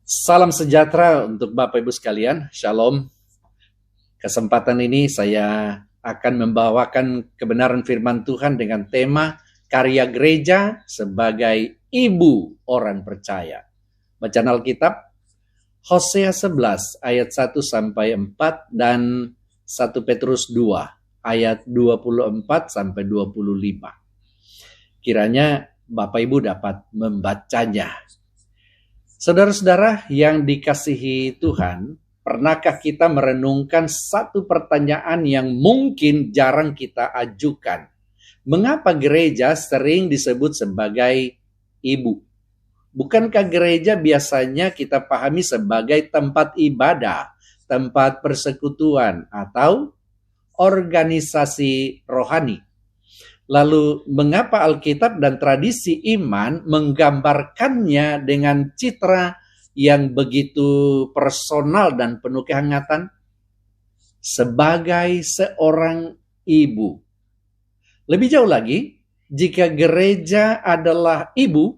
Salam sejahtera untuk Bapak Ibu sekalian, Shalom. Kesempatan ini saya akan membawakan kebenaran firman Tuhan dengan tema karya gereja sebagai ibu orang percaya. Bacaan Alkitab, Hosea 11 ayat 1-4 dan 1 Petrus 2 ayat 24-25. Kiranya Bapak Ibu dapat membacanya. Saudara-saudara yang dikasihi Tuhan, pernahkah kita merenungkan satu pertanyaan yang mungkin jarang kita ajukan? Mengapa gereja sering disebut sebagai ibu? Bukankah gereja biasanya kita pahami sebagai tempat ibadah, tempat persekutuan, atau organisasi rohani? Lalu, mengapa Alkitab dan tradisi iman menggambarkannya dengan citra yang begitu personal dan penuh kehangatan? Sebagai seorang ibu. Lebih jauh lagi, jika gereja adalah ibu,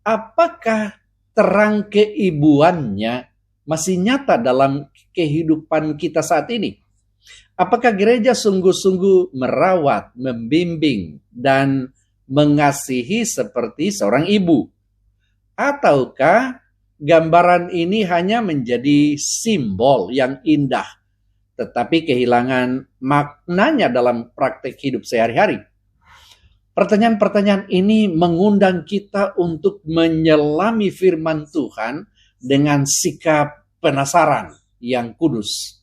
apakah terang keibuannya masih nyata dalam kehidupan kita saat ini? Apakah gereja sungguh-sungguh merawat, membimbing, dan mengasihi seperti seorang ibu? Ataukah gambaran ini hanya menjadi simbol yang indah, tetapi kehilangan maknanya dalam praktek hidup sehari-hari? Pertanyaan-pertanyaan ini mengundang kita untuk menyelami firman Tuhan dengan sikap penasaran yang kudus.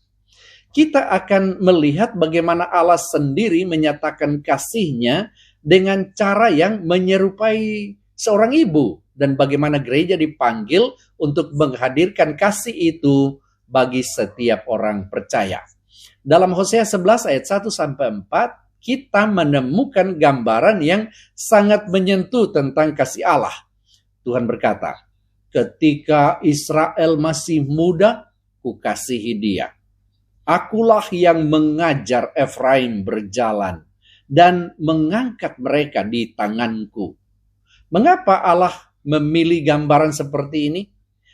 Kita akan melihat bagaimana Allah sendiri menyatakan kasih-Nya dengan cara yang menyerupai seorang ibu, dan bagaimana gereja dipanggil untuk menghadirkan kasih itu bagi setiap orang percaya. Dalam Hosea 11 ayat 1-4, kita menemukan gambaran yang sangat menyentuh tentang kasih Allah. Tuhan berkata, "Ketika Israel masih muda, kukasihi dia. Akulah yang mengajar Efraim berjalan dan mengangkat mereka di tanganku." Mengapa Allah memilih gambaran seperti ini?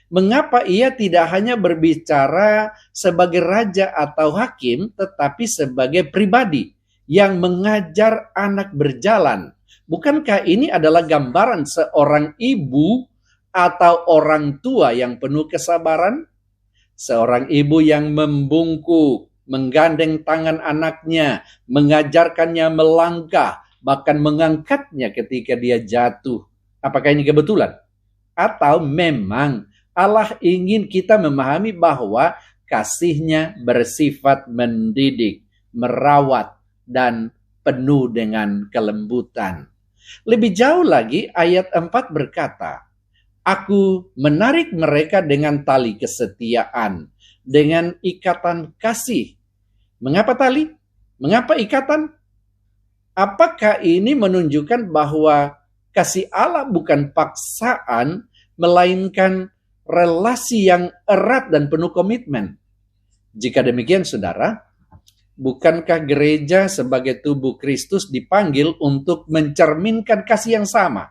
Mengapa Ia tidak hanya berbicara sebagai raja atau hakim, tetapi sebagai pribadi yang mengajar anak berjalan? Bukankah ini adalah gambaran seorang ibu atau orang tua yang penuh kesabaran? Seorang ibu yang membungkuk, menggandeng tangan anaknya, mengajarkannya melangkah, bahkan mengangkatnya ketika dia jatuh. Apakah ini kebetulan? Atau memang Allah ingin kita memahami bahwa kasih-Nya bersifat mendidik, merawat, dan penuh dengan kelembutan. Lebih jauh lagi, ayat 4 berkata, "Aku menarik mereka dengan tali kesetiaan, dengan ikatan kasih." Mengapa tali? Mengapa ikatan? Apakah ini menunjukkan bahwa kasih Allah bukan paksaan, melainkan relasi yang erat dan penuh komitmen? Jika demikian, saudara, bukankah gereja sebagai tubuh Kristus dipanggil untuk mencerminkan kasih yang sama?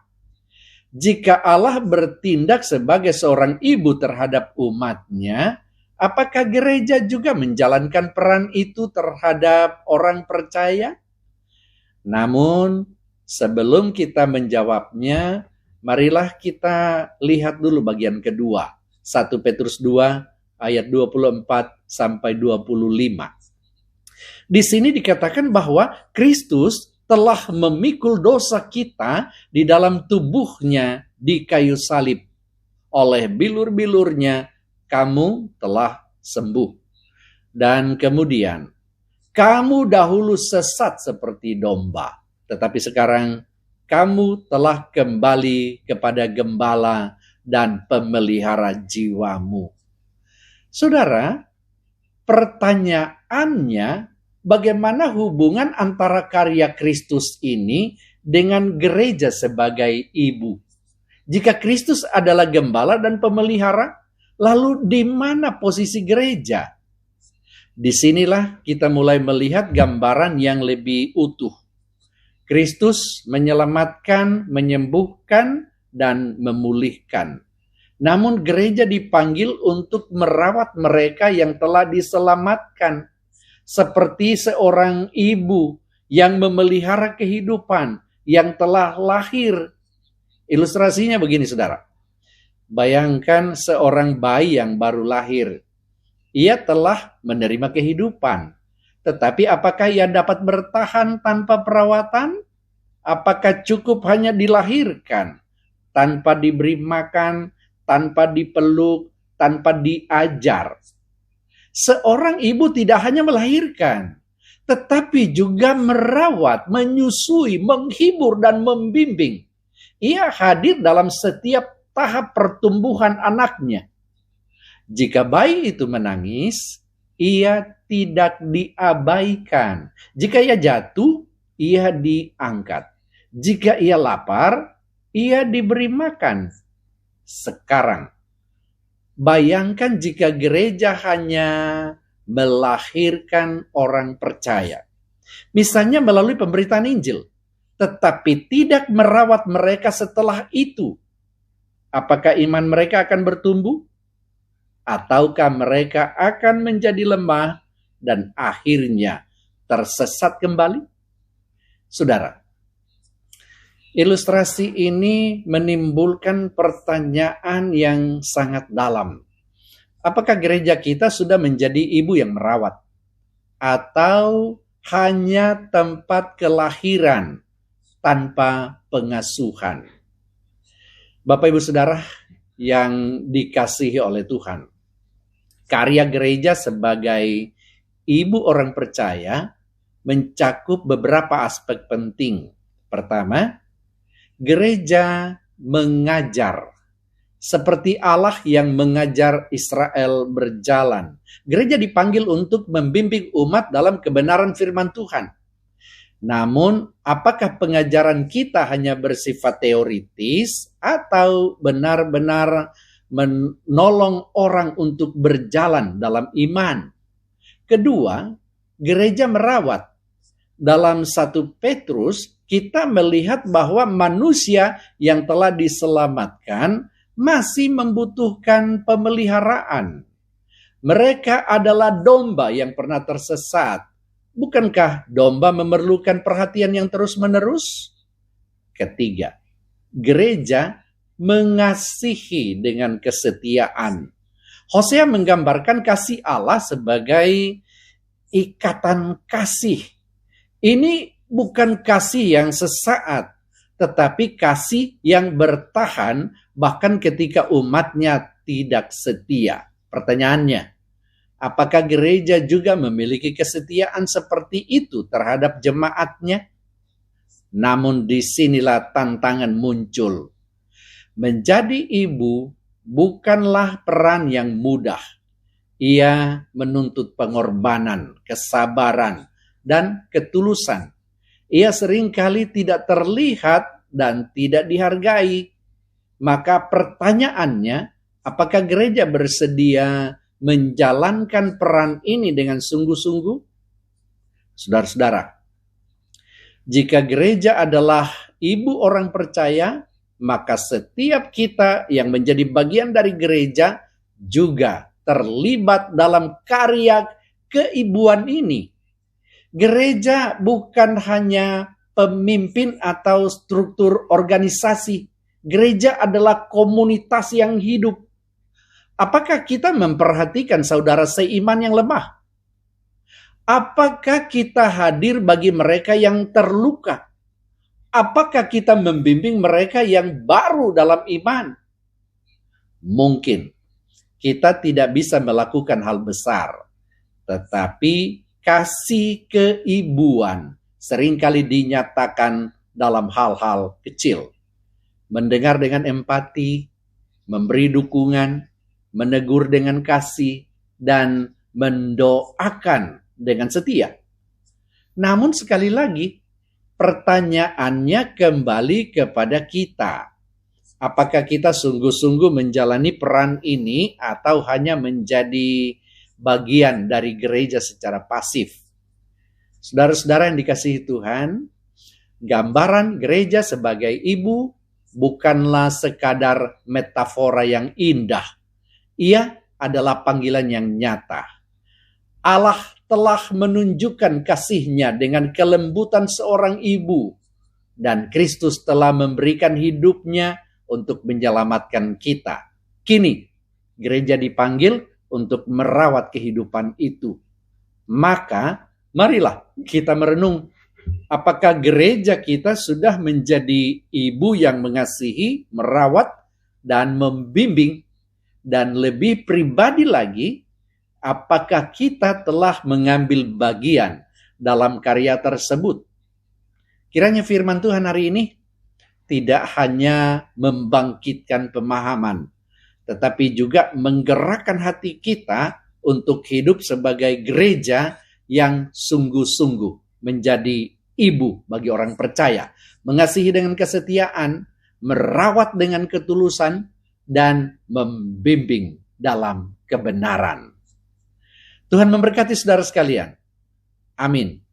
Jika Allah bertindak sebagai seorang ibu terhadap umat-Nya, apakah gereja juga menjalankan peran itu terhadap orang percaya? Namun, sebelum kita menjawabnya, marilah kita lihat dulu bagian kedua. 1 Petrus 2 ayat 24-25. Di sini dikatakan bahwa Kristus telah memikul dosa kita di dalam tubuh-Nya di kayu salib. Oleh bilur-bilur-Nya kamu telah sembuh. Dan kemudian, kamu dahulu sesat seperti domba, tetapi sekarang kamu telah kembali kepada gembala dan pemelihara jiwamu. Saudara, pertanyaannya, bagaimana hubungan antara karya Kristus ini dengan gereja sebagai ibu? Jika Kristus adalah gembala dan pemelihara, lalu di mana posisi gereja? Disinilah kita mulai melihat gambaran yang lebih utuh. Kristus menyelamatkan, menyembuhkan, dan memulihkan. Namun gereja dipanggil untuk merawat mereka yang telah diselamatkan. Seperti seorang ibu yang memelihara kehidupan yang telah lahir. Ilustrasinya begini, saudara. Bayangkan seorang bayi yang baru lahir. Ia telah menerima kehidupan. Tetapi apakah ia dapat bertahan tanpa perawatan? Apakah cukup hanya dilahirkan tanpa diberi makan, tanpa dipeluk, tanpa diajar? Seorang ibu tidak hanya melahirkan, tetapi juga merawat, menyusui, menghibur, dan membimbing. Ia hadir dalam setiap tahap pertumbuhan anaknya. Jika bayi itu menangis, ia tidak diabaikan. Jika ia jatuh, ia diangkat. Jika ia lapar, ia diberi makan. Sekarang, bayangkan jika gereja hanya melahirkan orang percaya. Misalnya melalui pemberitaan Injil. Tetapi tidak merawat mereka setelah itu. Apakah iman mereka akan bertumbuh? Ataukah mereka akan menjadi lemah dan akhirnya tersesat kembali? Saudara, ilustrasi ini menimbulkan pertanyaan yang sangat dalam. Apakah gereja kita sudah menjadi ibu yang merawat? Atau hanya tempat kelahiran tanpa pengasuhan? Bapak Ibu Saudara yang dikasihi oleh Tuhan, karya gereja sebagai ibu orang percaya mencakup beberapa aspek penting. Pertama, gereja mengajar seperti Allah yang mengajar Israel berjalan. Gereja dipanggil untuk membimbing umat dalam kebenaran firman Tuhan. Namun, apakah pengajaran kita hanya bersifat teoritis atau benar-benar menolong orang untuk berjalan dalam iman? Kedua, gereja merawat. Dalam 1 Petrus, kita melihat bahwa manusia yang telah diselamatkan masih membutuhkan pemeliharaan. Mereka adalah domba yang pernah tersesat. Bukankah domba memerlukan perhatian yang terus-menerus? Ketiga, gereja mengasihi dengan kesetiaan. Hosea menggambarkan kasih Allah sebagai ikatan kasih. Ini bukan kasih yang sesaat, tetapi kasih yang bertahan bahkan ketika umatnya tidak setia. Pertanyaannya, apakah gereja juga memiliki kesetiaan seperti itu terhadap jemaatnya? Namun disinilah tantangan muncul. Menjadi ibu bukanlah peran yang mudah. Ia menuntut pengorbanan, kesabaran, dan ketulusan. Ia seringkali tidak terlihat dan tidak dihargai. Maka pertanyaannya, apakah gereja bersedia menjalankan peran ini dengan sungguh-sungguh? Saudara-saudara, jika gereja adalah ibu orang percaya, maka setiap kita yang menjadi bagian dari gereja juga terlibat dalam karya keibuan ini. Gereja bukan hanya pemimpin atau struktur organisasi. Gereja adalah komunitas yang hidup. Apakah kita memperhatikan saudara seiman yang lemah? Apakah kita hadir bagi mereka yang terluka? Apakah kita membimbing mereka yang baru dalam iman? Mungkin kita tidak bisa melakukan hal besar, tetapi kasih keibuan seringkali dinyatakan dalam hal-hal kecil. Mendengar dengan empati, memberi dukungan, menegur dengan kasih, dan mendoakan dengan setia. Namun sekali lagi, pertanyaannya kembali kepada kita. Apakah kita sungguh-sungguh menjalani peran ini atau hanya menjadi bagian dari gereja secara pasif? Saudara-saudara yang dikasihi Tuhan, gambaran gereja sebagai ibu bukanlah sekadar metafora yang indah. Ia adalah panggilan yang nyata. Allah telah menunjukkan kasih-Nya dengan kelembutan seorang ibu, dan Kristus telah memberikan hidup-Nya untuk menyelamatkan kita. Kini, gereja dipanggil untuk merawat kehidupan itu. Maka, marilah kita merenung, apakah gereja kita sudah menjadi ibu yang mengasihi, merawat, dan membimbing, dan lebih pribadi lagi, apakah kita telah mengambil bagian dalam karya tersebut? Kiranya firman Tuhan hari ini tidak hanya membangkitkan pemahaman, tetapi juga menggerakkan hati kita untuk hidup sebagai gereja yang sungguh-sungguh menjadi ibu bagi orang percaya, mengasihi dengan kesetiaan, merawat dengan ketulusan, dan membimbing dalam kebenaran. Tuhan memberkati saudara sekalian. Amin.